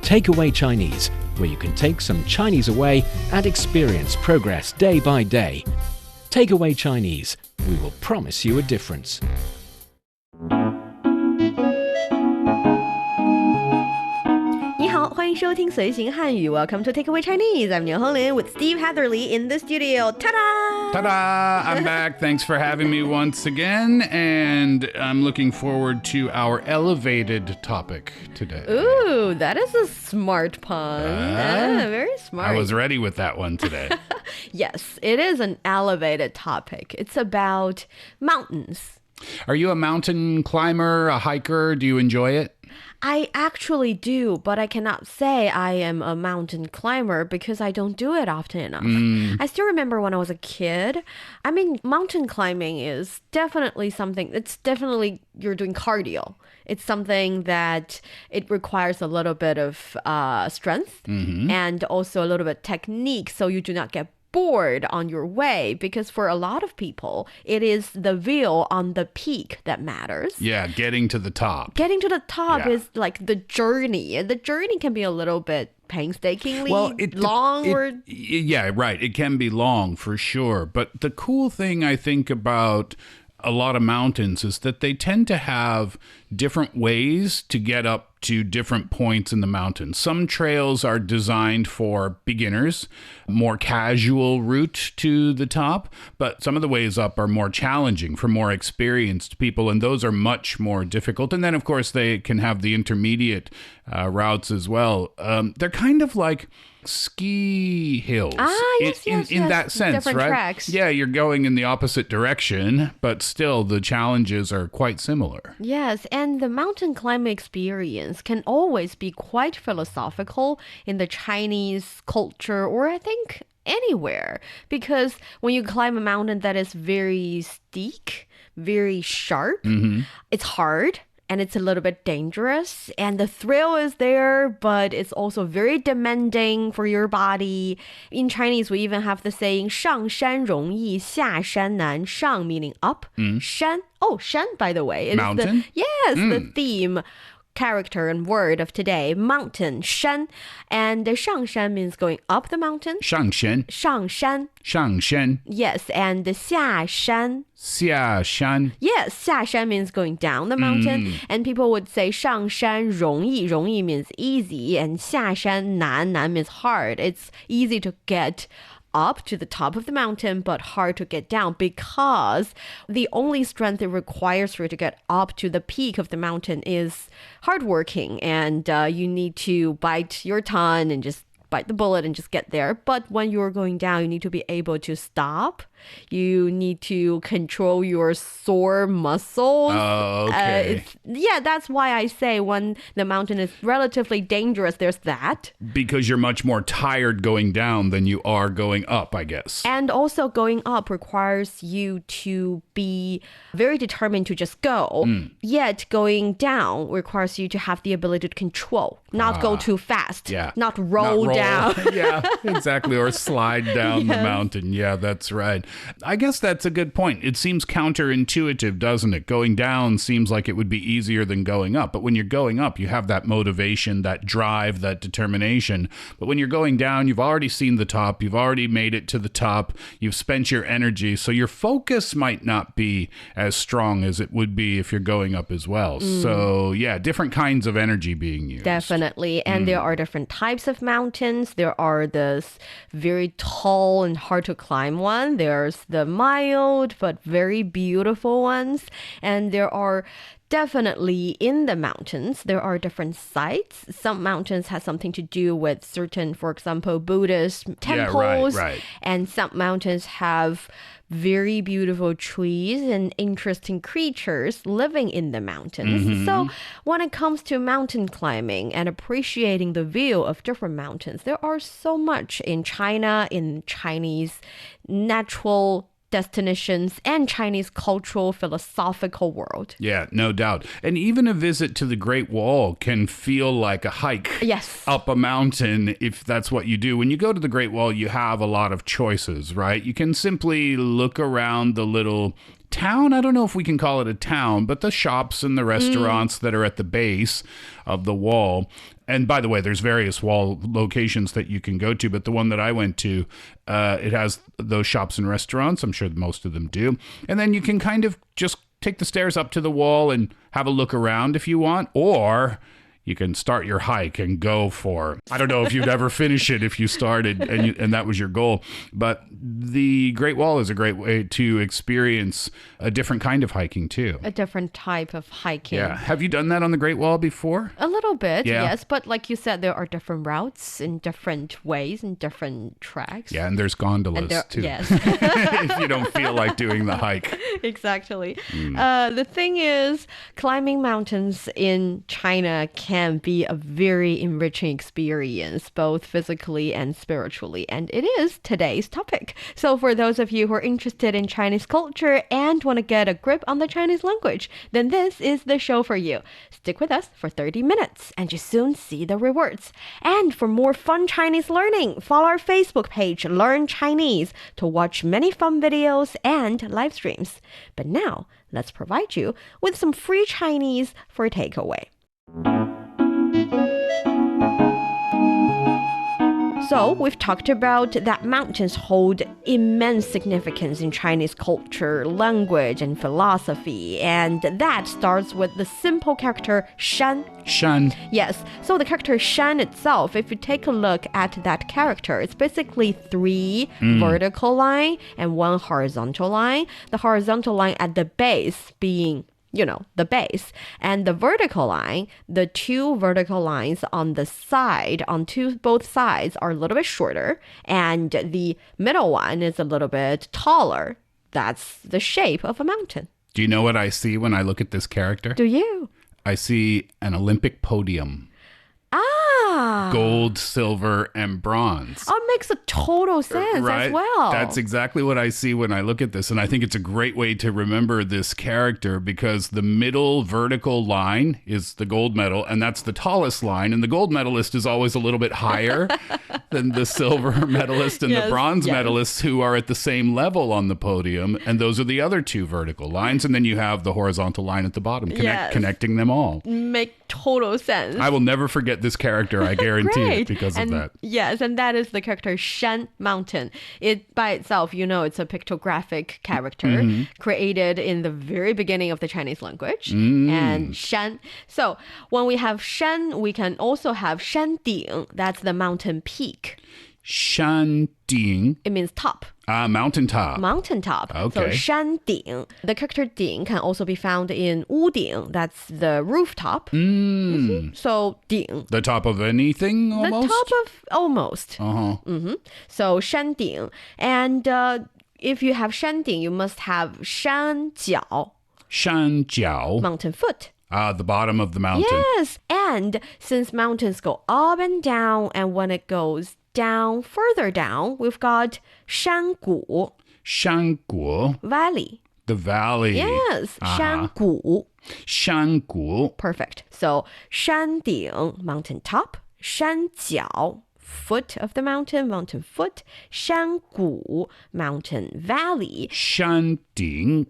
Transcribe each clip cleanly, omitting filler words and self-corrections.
Takeaway Chinese, where you can take some Chinese away and experience progress day by day. Takeaway Chinese, we will promise you a difference. 你好，欢迎收听随行汉语 Welcome to Takeaway Chinese. I'm Niu Honglin with Steve Hatherley in the studio. Ta-da! Ta-da! I'm back. Thanks for having me once again. And I'm looking forward to our elevated topic today. Ooh, that is a smart pun. Very smart. I was ready with that one today. Yes, it is an elevated topic. It's about mountains. Are you a mountain climber, a hiker? Do you enjoy it? I actually do, but I cannot say I am a mountain climber because I don't do it often enough. I still remember when I was a kid. I mean, mountain climbing is definitely something, it's definitely, you're doing cardio. It's something that it requires a little bit of strength and also a little bit of technique so you do not get bored on your way, because for a lot of people, it is the view on the peak that matters. Yeah, getting to the top. Getting to the top is like the journey. The journey can be a little bit painstakingly long. Yeah, right. It can be long for sure. But the cool thing I think about a lot of mountains is that they tend to have different ways to get up to different points in the mountain. Some trails are designed for beginners, more casual route to the top, but some of the ways up are more challenging for more experienced people, and those are much more difficult. And then, of course, they can have the intermediate routes as well. They're kind of like ski hills in that sense, different right? Tracks. Yeah, you're going in the opposite direction, but still the challenges are quite similar. Yes, and the mountain climbing experience can always be quite philosophical in the Chinese culture, or I think anywhere, because when you climb a mountain that is very steep, very sharp, it's hard. And it's a little bit dangerous, and the thrill is there, but it's also very demanding for your body. In Chinese, we even have the saying 上山容易下山难. 上 meaning up, 山 山 by the way is mountain. The theme character and word of today, mountain, 山, and the 上山 means going up the mountain. 上山. 上山. 上山. Yes, and the 下山. 下山. Yes, 下山 means going down the mountain, and people would say 上山容易. 容易 means easy, and 下山难 means hard. It's easy to get up to the top of the mountain, but hard to get down, because the only strength it requires for you to get up to the peak of the mountain is hardworking, and you need to bite your tongue and just bite the bullet and just get there. But when you're going down, you need to be able to stop. You need to control your sore muscles. Oh, okay. That's why I say when the mountain is relatively dangerous, there's that. Because you're much more tired going down than you are going up, I guess. And also going up requires you to be very determined to just go. Yet going down requires you to have the ability to control, not go too fast, not roll down. Yeah, exactly. Or slide down the mountain. Yeah, that's right. I guess that's a good point. It seems counterintuitive, doesn't it? Going down seems like it would be easier than going up. But when you're going up, you have that motivation, that drive, that determination. But when you're going down, you've already seen the top. You've already made it to the top. You've spent your energy. So your focus might not be as strong as it would be if you're going up as well. So yeah, different kinds of energy being used. Definitely. And there are different types of mountains. There are this very tall and hard to climb one. There's the mild but very beautiful ones. And there are definitely in the mountains, there are different sites. Some mountains have something to do with certain, for example, Buddhist temples. Yeah, right. And some mountains have very beautiful trees and interesting creatures living in the mountains. So when it comes to mountain climbing and appreciating the view of different mountains, there are so much in China, in Chinese natural destinations and Chinese cultural philosophical world. Yeah, no doubt. And even a visit to the Great Wall can feel like a hike up a mountain if that's what you do. When you go to the Great Wall, you have a lot of choices, right? You can simply look around the little town. I don't know if we can call it a town, but the shops and the restaurants that are at the base of the wall. And by the way, there's various wall locations that you can go to, but the one that I went to, it has those shops and restaurants. I'm sure most of them do. And then you can kind of just take the stairs up to the wall and have a look around if you want, or you can start your hike and go for, I don't know if you'd ever finish it if you started and that was your goal. But the Great Wall is a great way to experience a different kind of hiking too. A different type of hiking. Yeah. Have you done that on the Great Wall before? A little bit, Yeah. yes. But like you said, there are different routes in different ways and different tracks. Yeah, and there's gondolas too. Yes. If you don't feel like doing the hike. Exactly. The thing is, climbing mountains in China can be a very enriching experience, both physically and spiritually. And it is today's topic. So for those of you who are interested in Chinese culture and want to get a grip on the Chinese language, then this is the show for you. Stick with us for 30 minutes and you soon see the rewards. And for more fun Chinese learning, follow our Facebook page, Learn Chinese, to watch many fun videos and live streams. But now, let's provide you with some free Chinese for a takeaway. So, we've talked about that mountains hold immense significance in Chinese culture, language, and philosophy. And that starts with the simple character shan. Shan. Yes, so the character shan itself, if you take a look at that character, it's basically 3 vertical line and 1 horizontal line. The horizontal line at the base being the base, and the vertical line, the 2 vertical lines on the side, both sides are a little bit shorter, and the middle one is a little bit taller. That's the shape of a mountain. Do you know what I see when I look at this character? Do you? I see an Olympic podium. Gold, silver, and bronze. Oh, it makes a total sense Right? as well. That's exactly what I see when I look at this. And I think it's a great way to remember this character because the middle vertical line is the gold medal, and that's the tallest line. And the gold medalist is always a little bit higher than the silver medalist and the bronze medalists who are at the same level on the podium. And those are the other 2 vertical lines. And then you have the horizontal line at the bottom, connecting them all. Make total sense. I will never forget this character, I guarantee it, because of that. Yes, and that is the character Shan Mountain. It by itself, it's a pictographic character created in the very beginning of the Chinese language. And Shan. So when we have Shan, we can also have Shanding. That's the mountain peak. Shanding. It means top. Mountaintop. Mountaintop. Okay. So Shanding. The character Ding can also be found in Wuding. That's the rooftop. So Ding. The top of anything, almost? The top of almost. So Shanding. And if you have Shanding, you must have Shanjiao. Shanjiao. Mountain foot. The bottom of the mountain. Yes. And since mountains go up and down, and when it goes down, further down, we've got Shangu. Shangu. Valley. The valley. Yes. Shangu. Shangu. Perfect. So Shanding, mountain top. Shanjiao, foot of the mountain, mountain foot. Shangu, mountain valley. Shanding.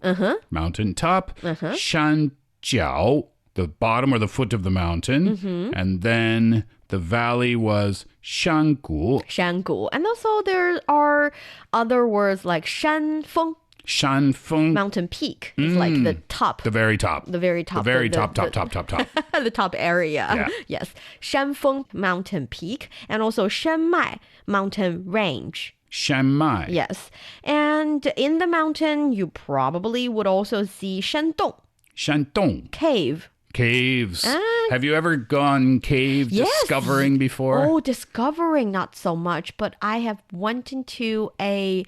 Mountain top. Shanjiao, the bottom or the foot of the mountain. And then the valley was Shangu. Shangu. And also there are other words like Shanfeng. Shanfeng. Mountain peak is like the top. The very top. The very top. The very top. The top area. Yeah. Yes. Shanfeng, mountain peak. And also Shanmai, mountain range. Shanmai. Yes. And in the mountain, you probably would also see Shandong. Shandong. Cave. Caves. Have you ever gone cave discovering before? Oh, discovering not so much, but I have went into a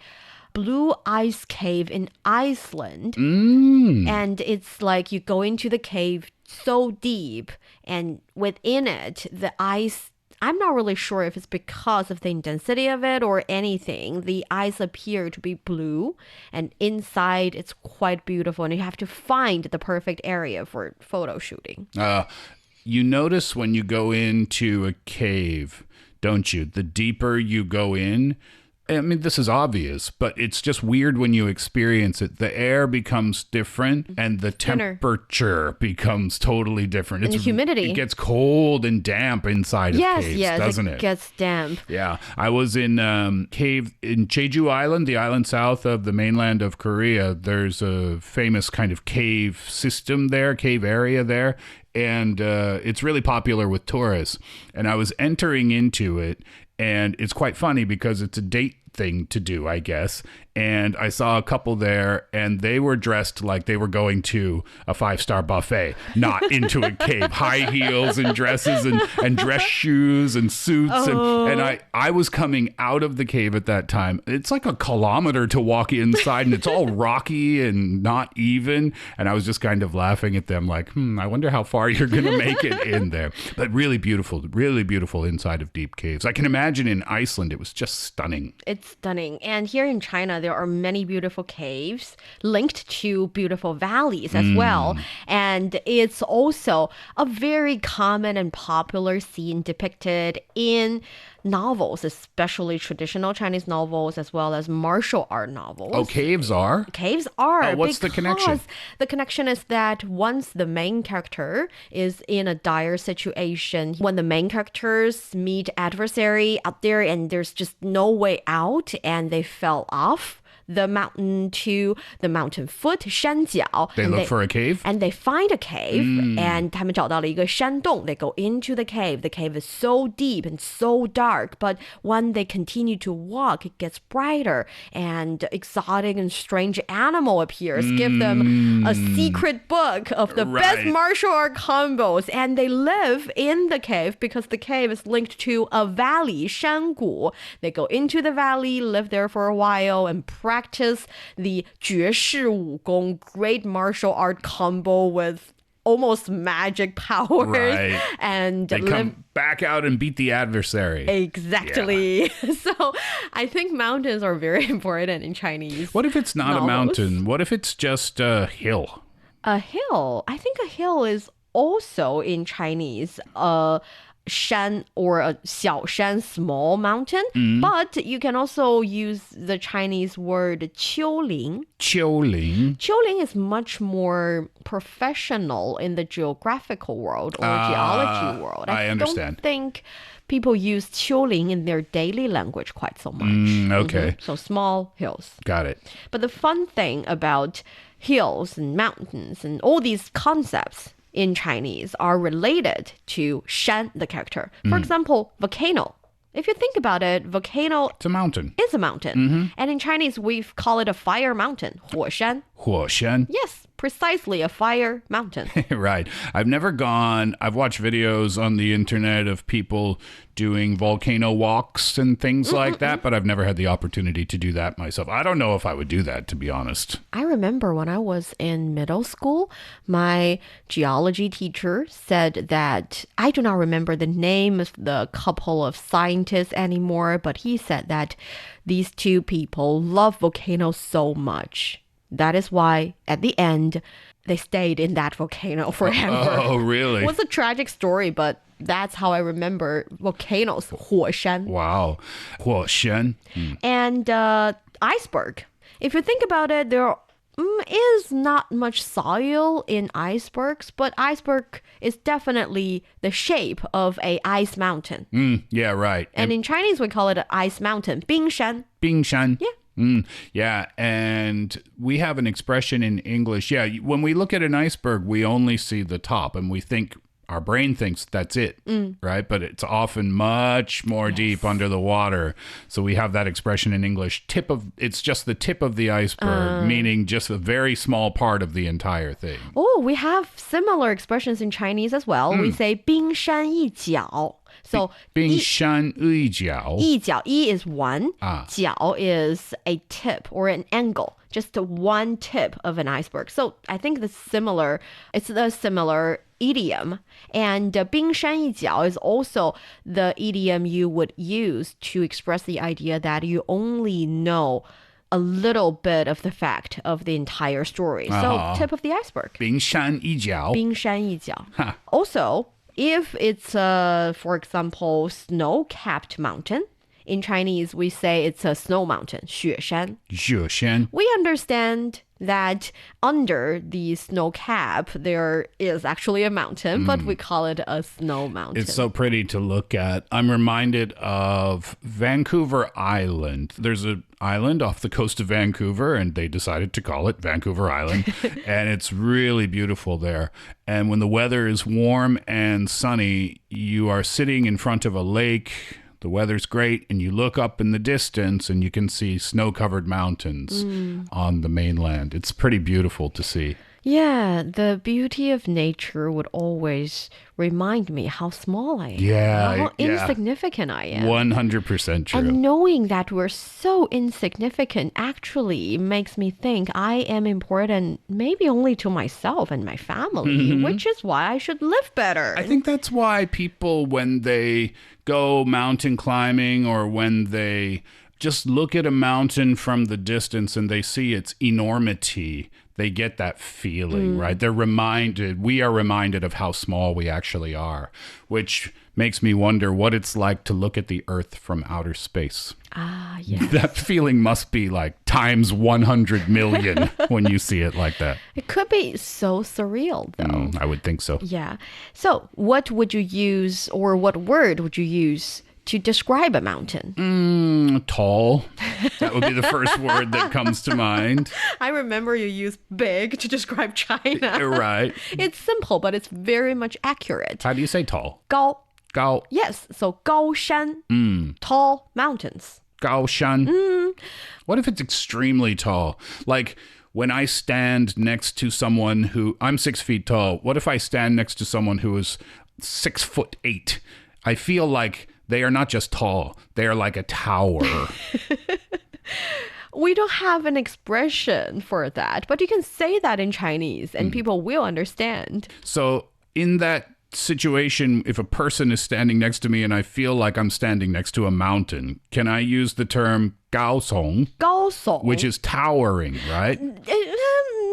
blue ice cave in Iceland. And it's like you go into the cave so deep, and within it, the ice, I'm not really sure if it's because of the intensity of it or anything. The ice appear to be blue, and inside it's quite beautiful, and you have to find the perfect area for photo shooting. You notice when you go into a cave, don't you? The deeper you go in, I mean, this is obvious, but it's just weird when you experience it. The air becomes different and the temperature becomes totally different. And the humidity. It gets cold and damp inside of caves, doesn't it? It gets damp. Yeah. I was in cave in Jeju Island, the island south of the mainland of Korea. There's a famous kind of cave system there, cave area there. And it's really popular with tourists. And I was entering into it, and it's quite funny because it's a date thing to do, I guess. And I saw a couple there, and they were dressed like they were going to a 5-star buffet, not into a cave. High heels and dresses and dress shoes and suits. And I was coming out of the cave at that time. It's like a kilometer to walk inside, and it's all rocky and not even. And I was just kind of laughing at them like, I wonder how far you're going to make it in there. But really beautiful inside of deep caves. I can imagine in Iceland, it was just stunning. It's stunning. And here in China, there are many beautiful caves linked to beautiful valleys as well. And it's also a very common and popular scene depicted in novels, especially traditional Chinese novels as well as martial art novels. Oh, caves are? Caves are. What's the connection? The connection is that once the main character is in a dire situation, when the main characters meet adversary out there and there's just no way out and they fell off the mountain to the mountain foot, 山脚. They look for a cave? And they find a cave, and 他们找到了一个山洞. They go into the cave. The cave is so deep and so dark, but when they continue to walk, it gets brighter, and exotic and strange animal appears. Give them a secret book of the best martial art combos, and they live in the cave because the cave is linked to a valley, 山谷. They go into the valley, live there for a while, and practice the 绝世武功, great martial art combo with almost magic powers. Right. And they come back out and beat the adversary. Exactly. Yeah. So I think mountains are very important in Chinese. What if it's not novels. A mountain? What if it's just a hill? A hill? I think a hill is also in Chinese shan or a 小山, small mountain, but you can also use the Chinese word 丘陵. 丘陵. 丘陵 is much more professional in the geographical world or geology world. I understand. Don't think people use 丘陵 in their daily language quite so much. Okay. So small hills. Got it. But the fun thing about hills and mountains and all these concepts in Chinese are related to 山, the character. For example, volcano. If you think about it, volcano it's a mountain. Is a mountain. And in Chinese, we call it a fire mountain, 火山. 火山. Yes, precisely a fire mountain. Right. I've never gone. I've watched videos on the internet of people doing volcano walks and things like that, but I've never had the opportunity to do that myself. I don't know if I would do that, to be honest. I remember when I was in middle school, my geology teacher said that, I do not remember the name of the couple of scientists anymore, but he said that these two people love volcanoes so much. That is why, at the end, they stayed in that volcano forever. Oh, really? It was a tragic story, but that's how I remember volcanoes, 火山. Wow. 火山. And iceberg. If you think about it, there is not much soil in icebergs, but iceberg is definitely the shape of a ice mountain. Yeah, right. And in Chinese, we call it an ice mountain, 冰山. 冰山. Yeah. Yeah, and we have an expression in English. Yeah, when we look at an iceberg, we only see the top, and we think, our brain thinks that's it, right? But it's often much more deep under the water. So we have that expression in English, it's just the tip of the iceberg, meaning just a very small part of the entire thing. Oh, we have similar expressions in Chinese as well. We say 冰山一角. So 冰山一角. 一角, 一 is one, 角 is a tip or an angle, just one tip of an iceberg. So I think it's a similar idiom. And 冰山一角 is also the idiom you would use to express the idea that you only know a little bit of the fact of the entire story. So tip of the iceberg. 冰山一角. 冰山一角. Also, if it's, for example, snow-capped mountain, in Chinese, we say it's a snow mountain, 雪山.雪山. We understand that under the snow cap, there is actually a mountain, but we call it a snow mountain. It's so pretty to look at. I'm reminded of Vancouver Island. There's an island off the coast of Vancouver, and they decided to call it Vancouver Island. And it's really beautiful there. And when the weather is warm and sunny, you are sitting in front of a lake. The weather's great, and you look up in the distance, and you can see snow-covered mountains on the mainland. It's pretty beautiful to see. Yeah, the beauty of nature would always remind me how small I am. Yeah, how insignificant I am. 100% true. And knowing that we're so insignificant actually makes me think I am important maybe only to myself and my family, which is why I should live better. I think that's why people, when they go mountain climbing or when they just look at a mountain from the distance and they see its enormity, they get that feeling, right? We are reminded of how small we actually are, which makes me wonder what it's like to look at the Earth from outer space. Ah, yes. That feeling must be like times 100 million when you see it like that. It could be so surreal, though. I would think so. Yeah. So what would you use, or what word would you use to describe a mountain? Tall. That would be the first word that comes to mind. I remember you used big to describe China. Right. It's simple, but it's very much accurate. How do you say tall? 高. 高. Yes, so 高山. Tall mountains. 高山. What if it's extremely tall? Like when I stand next to someone I'm 6 feet tall. What if I stand next to someone who is 6'8"? I feel like they are not just tall, they are like a tower. We don't have an expression for that, but you can say that in Chinese and people will understand. So in that situation, if a person is standing next to me and I feel like I'm standing next to a mountain, can I use the term 高耸? 高耸. Which is towering, right?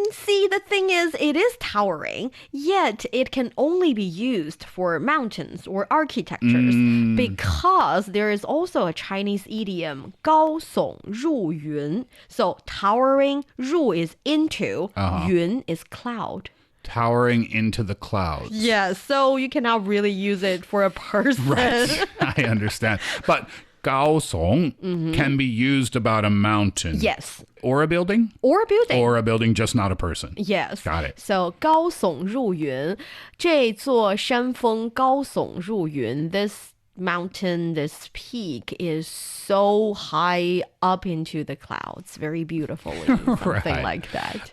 See, the thing is, it is towering, yet it can only be used for mountains or architectures because there is also a Chinese idiom, 高耸入云. So towering, 入 is into, 云 is cloud. Towering into the clouds. Yeah, so you cannot really use it for a person. Right, I understand. But 高耸 can be used about a mountain. Yes. Or a building? Or a building. Or a building, just not a person. Yes. Got it. So 高耸入云，这座山峰高耸入云. This mountain, this peak is so high up into the clouds. Very beautifully. Something like that.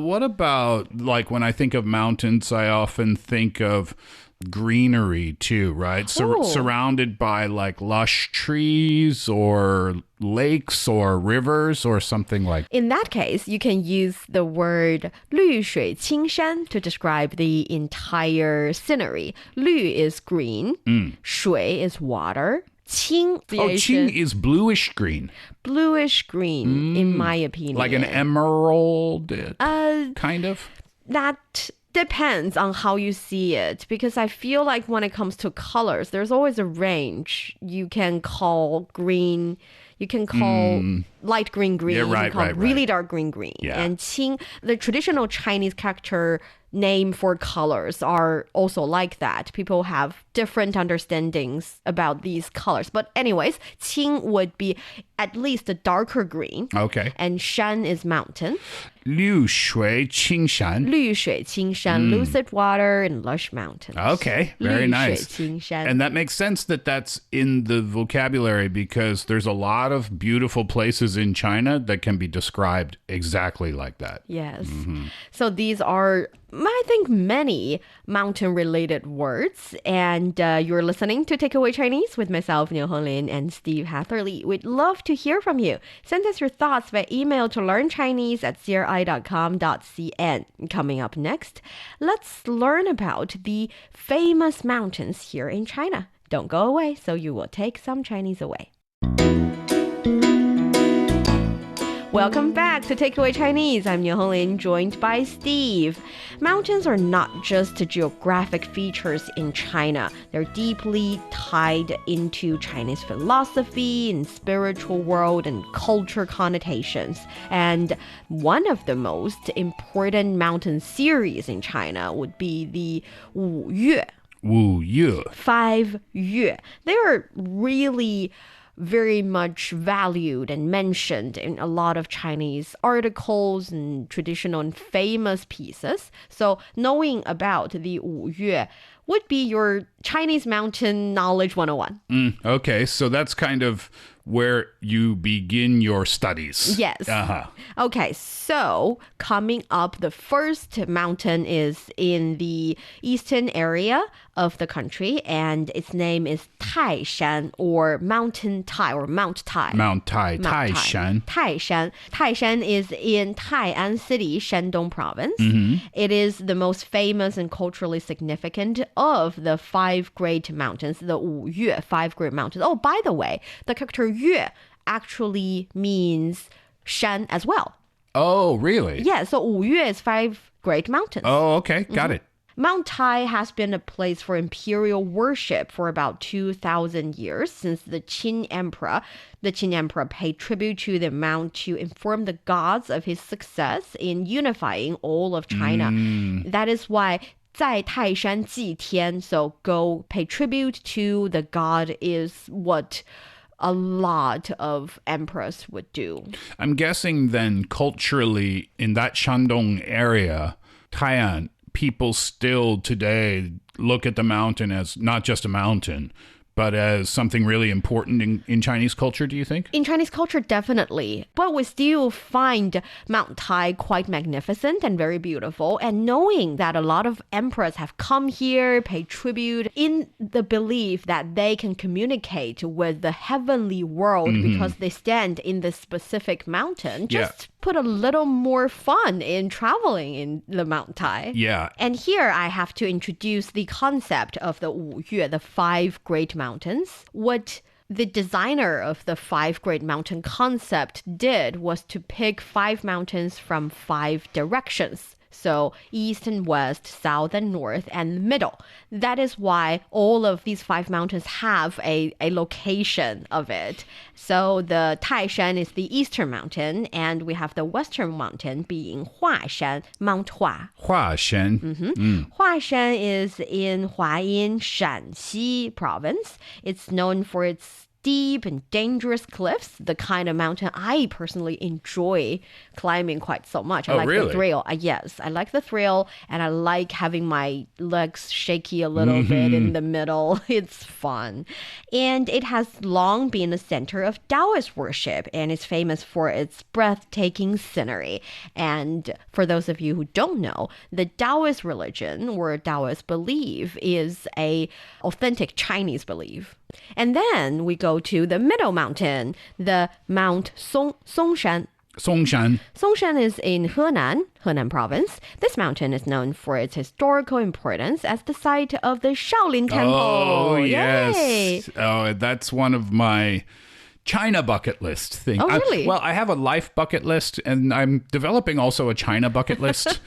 What about, like, when I think of mountains, I often think of greenery too, right? Surrounded by like lush trees or lakes or rivers or something like. In that case, you can use the word 绿水青山 to describe the entire scenery. 绿 is green, 水 is water. 青 qing is bluish green. Bluish green, in my opinion. Like an emerald, kind of? That depends on how you see it, because I feel like when it comes to colors, there's always a range. You can call green, you can call light green green, yeah, right, you can call really dark green green. Yeah. And qing, the traditional Chinese character name for colors are also like that. People have different understandings about these colors. But anyways, qing would be at least a darker green. Okay. And shan is mountain. 绿水青山. 绿水青山, lucid water and lush mountains. Okay, very 绿水 nice. 青山. And that makes sense that that's in the vocabulary because there's a lot of beautiful places in China that can be described exactly like that. Yes. So these are, I think, many mountain-related words. And you're listening to Takeaway Chinese with myself, Niu Honglin, and Steve Hatherley. We'd love to hear from you. Send us your thoughts by email to learnchinese@cri.com.cn. Coming up next, let's learn about the famous mountains here in China. Don't go away, so you will take some Chinese away. Welcome back to Takeaway Chinese. I'm Niu Honglin, joined by Steve. Mountains are not just geographic features in China. They're deeply tied into Chinese philosophy and spiritual world and culture connotations. And one of the most important mountain series in China would be the 5 5 5 yue. They are really very much valued and mentioned in a lot of Chinese articles and traditional and famous pieces. So knowing about the 5 yue would be your Chinese mountain knowledge 101. Okay, so that's kind of where you begin your studies. Yes. Okay, so coming up, the first mountain is in the eastern area of the country, and its name is Taishan, or Mountain Tai, or Mount Tai. Mount Tai, Taishan. Taishan. Taishan is in Tai'an City, Shandong Province. It is the most famous and culturally significant of the 5 great mountains, the 5 yue, 5 great mountains. Oh, by the way, the character yue actually means shan as well. Oh, really? Yeah, so 5 yue is 5 great mountains. Oh, okay. Got it. Mount Tai has been a place for imperial worship for about 2,000 years since the Qin Emperor. The Qin Emperor paid tribute to the mount to inform the gods of his success in unifying all of China. That is why 在泰山祭天, so go pay tribute to the god, is what a lot of emperors would do. I'm guessing then culturally in that Shandong area, Tai'an, people still today look at the mountain as not just a mountain, but as something really important in Chinese culture, do you think? In Chinese culture, definitely. But we still find Mount Tai quite magnificent and very beautiful. And knowing that a lot of emperors have come here, paid tribute, in the belief that they can communicate with the heavenly world because they stand in this specific mountain, just put a little more fun in traveling in the Mount Tai. Yeah. And here I have to introduce the concept of the 5 yue, the 5 great mountains. What the designer of the 5 great mountain concept did was to pick 5 mountains from 5 directions. So east and west, south and north, and middle. That is why all of these 5 mountains have a location of it. So the Taishan is the eastern mountain, and we have the western mountain being Huashan, Mount Hua. Huashan. Huashan is in Huayin, Shanxi province. It's known for its steep and dangerous cliffs, the kind of mountain I personally enjoy climbing quite so much. I like really? the thrill. Yes, I like the thrill, and I like having my legs shaky a little bit in the middle. It's fun. And it has long been a center of Taoist worship, and it's famous for its breathtaking scenery. And for those of you who don't know, the Taoist religion, or Taoist belief, is a authentic Chinese belief. And then we go to the middle mountain, the Mount Songshan. Songshan. Songshan is in Henan province. This mountain is known for its historical importance as the site of the Shaolin Temple. Oh, Yay! yes. Oh, that's one of my China bucket list thing. Oh, really? Well, I have a life bucket list, and I'm developing also a China bucket list.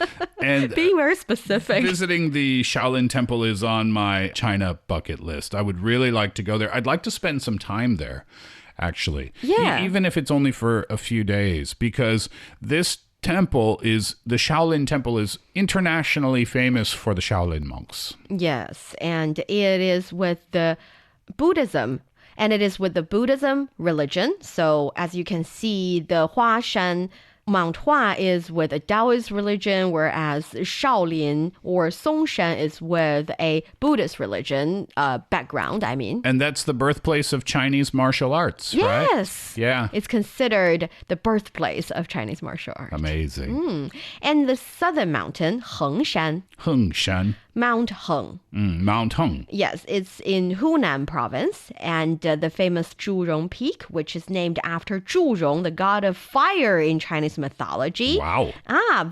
And being very specific. Visiting the Shaolin Temple is on my China bucket list. I would really like to go there. I'd like to spend some time there, actually. Yeah. Even if it's only for a few days, because this temple is, the Shaolin Temple is internationally famous for the Shaolin monks. Yes, and it is with the Buddhism. And it is with the Buddhism religion. So as you can see, the Huashan Mount Hua is with a Taoist religion, whereas Shaolin or Songshan is with a Buddhist religion background, I mean. And that's the birthplace of Chinese martial arts, right? Yes. Yeah. It's considered the birthplace of Chinese martial arts. Amazing. And the southern mountain, Hengshan. Hengshan. Mount Heng. Mount Heng. Yes, it's in Hunan province, and the famous Zhurong Peak, which is named after Zhurong, the god of fire in Chinese mythology. Wow.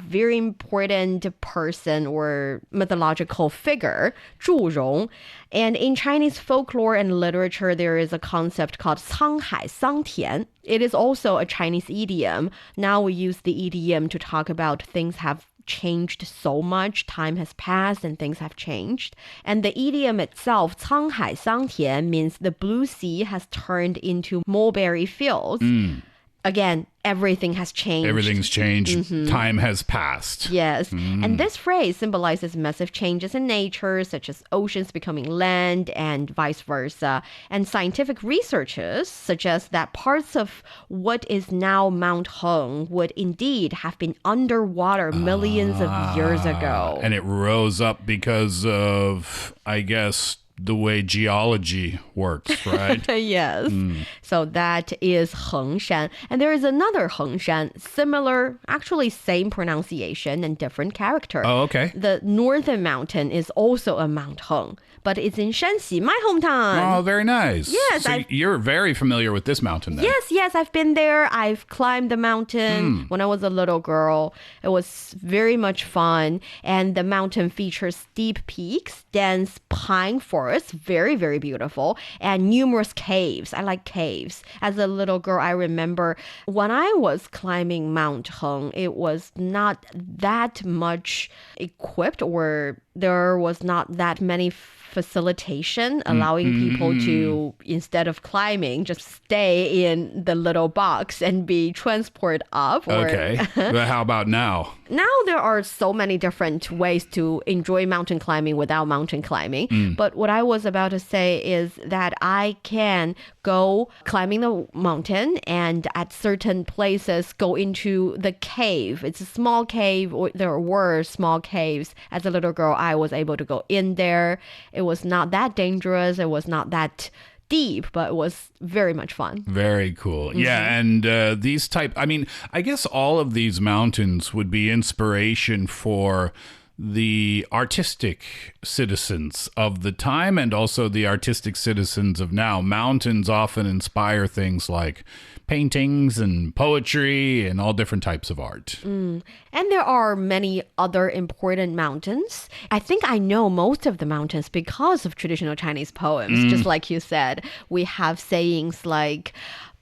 Very important person or mythological figure, 祝融. And in Chinese folklore and literature, there is a concept called 沧海桑田. It is also a Chinese idiom. Now we use the idiom to talk about things have changed so much. Time has passed and things have changed. And the idiom itself, 沧海桑田, means the blue sea has turned into mulberry fields. Again, everything has changed. Everything's changed. Time has passed. Yes. And this phrase symbolizes massive changes in nature, such as oceans becoming land and vice versa. And scientific researchers suggest that parts of what is now Mount Heng would indeed have been underwater millions of years ago. And it rose up because of, I guess, the way geology works, right? Yes. So that is Hengshan. And there is another Hengshan, similar, actually same pronunciation and different character. Oh, okay. The northern mountain is also a Mount Heng, but it's in Shanxi, my hometown. Oh, very nice. Yes, So you're very familiar with this mountain then. Yes, I've been there. I've climbed the mountain when I was a little girl. It was very much fun. And the mountain features steep peaks, dense pine forests, very, very beautiful, and numerous caves. I like caves. As a little girl, I remember when I was climbing Mount Heng, it was not that much equipped, or there was not that many facilitation allowing people to, instead of climbing, just stay in the little box and be transported up. Okay. But how about now? Now there are so many different ways to enjoy mountain climbing without mountain climbing. But what I was about to say is that I can go climbing the mountain and at certain places go into the cave. It's a small cave, or there were small caves. As a little girl, I was able to go in there. It was not that dangerous. It was not that deep, but it was very much fun. Very cool. Yeah, and I guess all of these mountains would be inspiration for the artistic citizens of the time and also the artistic citizens of now. Mountains often inspire things like paintings and poetry and all different types of art. And there are many other important mountains. I think I know most of the mountains because of traditional Chinese poems. Just like you said, we have sayings like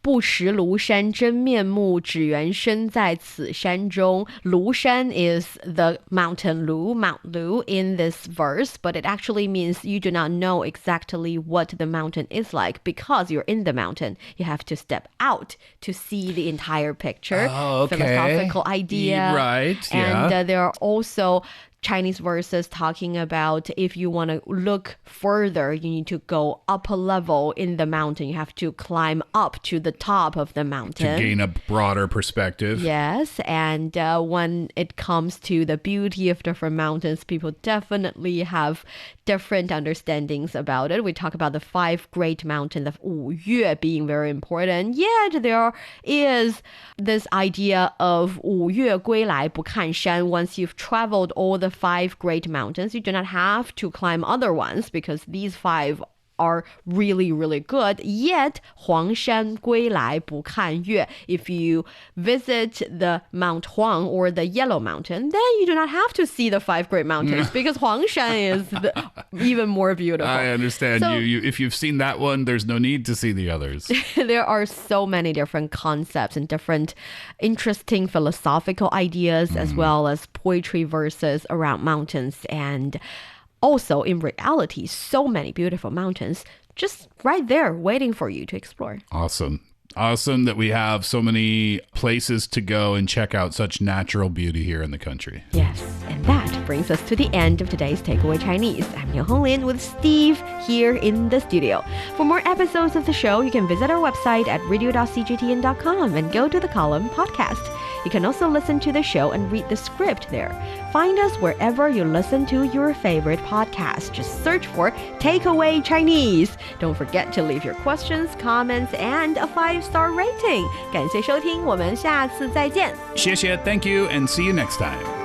不识庐山真面目，只缘身在此山中. Lushan is the mountain Lu, Mount Lu in this verse, but it actually means you do not know exactly what the mountain is like because you're in the mountain. You have to step out to see the entire picture. Oh, okay. Philosophical idea. Right, And yeah. there are also Chinese verses talking about if you want to look further, you need to go up a level in the mountain. You have to climb up to the top of the mountain. To gain a broader perspective. Yes, and when it comes to the beauty of different mountains, people definitely have different understandings about it. We talk about the 5 great mountains of 五岳 being very important. Yet there is this idea of 五岳归来不看山. Once you've traveled all the 5 great mountains, you do not have to climb other ones because these 5 are really, really good. Yet, 黄山归来不看岳. If you visit the Mount Huang or the Yellow Mountain, then you do not have to see the 5 great mountains because Huangshan is even more beautiful. I understand. So, you if you've seen that one, there's no need to see the others. there are so many different concepts and different interesting philosophical ideas as well as poetry verses around mountains, and also in reality so many beautiful mountains just right there waiting for you to explore. Awesome that we have so many places to go and check out such natural beauty here in the country. Yes, and that brings us to the end of today's Takeaway Chinese. I'm Niu Honglin with Steve here in the studio. For more episodes of the show, you can visit our website at radio.cgtn.com and go to the column podcast. You can also listen to the show and read the script there. Find us wherever you listen to your favorite podcast. Just search for Takeaway Chinese. Don't forget to leave your questions, comments, and a 5-star rating. 感谢收听，我们下次再见。谢谢, thank you, and see you next time.